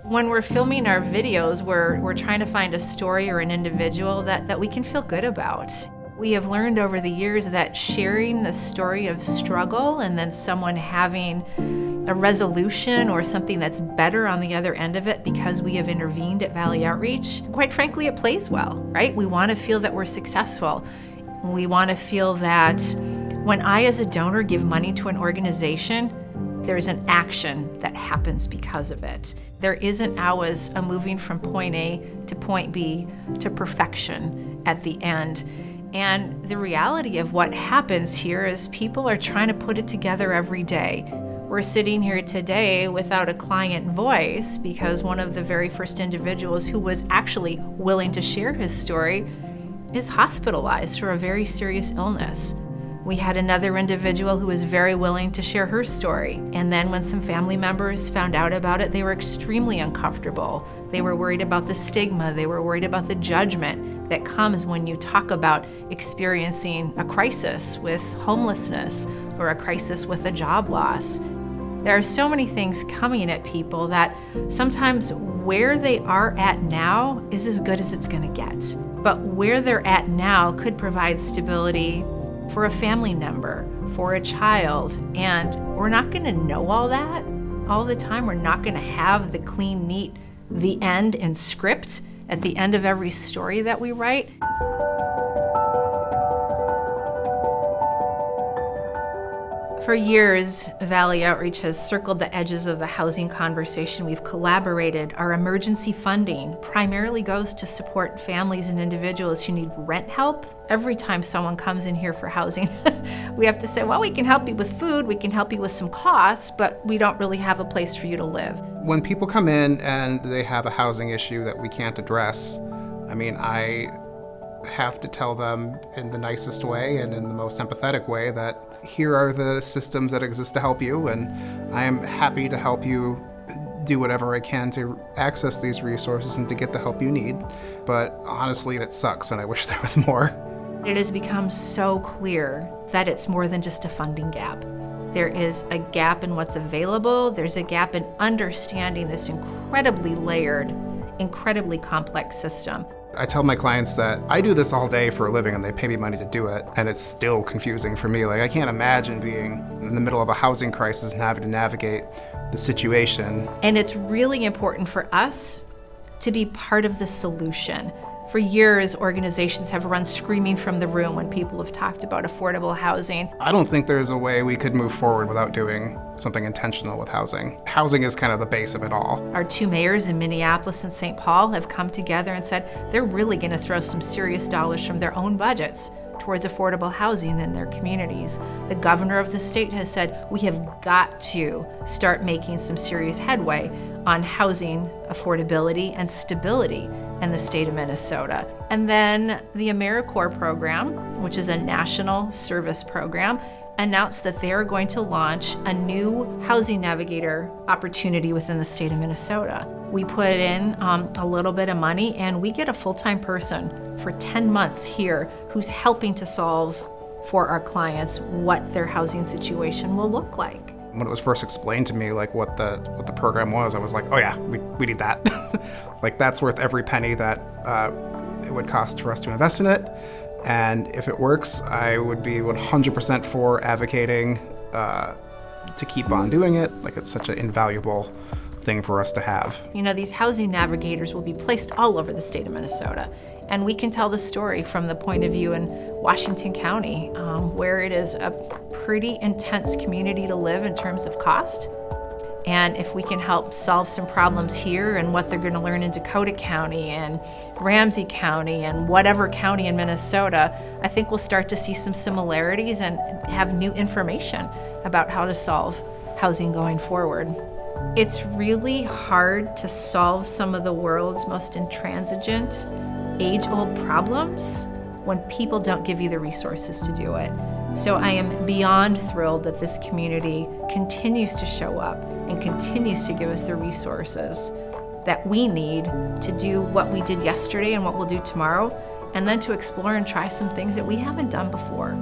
When we're filming our videos, we're trying to find a story or an individual that we can feel good about. We have learned over the years that sharing the story of struggle and then someone having a resolution or something that's better on the other end of it because we have intervened at Valley Outreach, quite frankly, it plays well, right? We want to feel that we're successful. We want to feel that when I, as a donor, give money to an organization, there's an action that happens because of it. There isn't always a moving from point A to point B to perfection at the end. And the reality of what happens here is people are trying to put it together every day. We're sitting here today without a client voice because one of the very first individuals who was actually willing to share his story is hospitalized for a very serious illness. We had another individual who was very willing to share her story. And then when some family members found out about it, they were extremely uncomfortable. They were worried about the stigma. They were worried about the judgment that comes when you talk about experiencing a crisis with homelessness or a crisis with a job loss. There are so many things coming at people that sometimes where they are at now is as good as it's going to get. But where they're at now could provide stability for a family member, for a child, and we're not going to know all that all the time. We're not going to have the clean, neat, the end and script at the end of every story that we write. For years, Valley Outreach has circled the edges of the housing conversation. We've collaborated. Our emergency funding primarily goes to support families and individuals who need rent help. Every time someone comes in here for housing, we have to say, well, we can help you with food, we can help you with some costs, but we don't really have a place for you to live. When people come in and they have a housing issue that we can't address, I have to tell them in the nicest way and in the most empathetic way that here are the systems that exist to help you, and I am happy to help you do whatever I can to access these resources and to get the help you need. But honestly, it sucks, and I wish there was more. It has become so clear that it's more than just a funding gap. There is a gap in what's available. There's a gap in understanding this incredibly layered, incredibly complex system. I tell my clients that I do this all day for a living and they pay me money to do it, and it's still confusing for me. Like, I can't imagine being in the middle of a housing crisis and having to navigate the situation. And it's really important for us to be part of the solution. For years, organizations have run screaming from the room when people have talked about affordable housing. I don't think there's a way we could move forward without doing something intentional with housing. Housing is kind of the base of it all. Our two mayors in Minneapolis and St. Paul have come together and said they're really going to throw some serious dollars from their own budgets towards affordable housing in their communities. The governor of the state has said we have got to start making some serious headway on housing affordability and stability in the state of Minnesota. And then the AmeriCorps program, which is a national service program, announced that they are going to launch a new housing navigator opportunity within the state of Minnesota. We put in a little bit of money and we get a full-time person for 10 months here who's helping to solve for our clients what their housing situation will look like. When it was first explained to me, like what the program was, I was like, oh yeah, we need that. Like, that's worth every penny that it would cost for us to invest in it. And if it works, I would be 100% for advocating to keep on doing it. Like, it's such an invaluable thing for us to have. You know, these housing navigators will be placed all over the state of Minnesota. And we can tell the story from the point of view in Washington County, where it is a pretty intense community to live in terms of cost. And if we can help solve some problems here and what they're going to learn in Dakota County and Ramsey County and whatever county in Minnesota, I think we'll start to see some similarities and have new information about how to solve housing going forward. It's really hard to solve some of the world's most intransigent, age-old problems when people don't give you the resources to do it. So I am beyond thrilled that this community continues to show up and continues to give us the resources that we need to do what we did yesterday and what we'll do tomorrow, and then to explore and try some things that we haven't done before.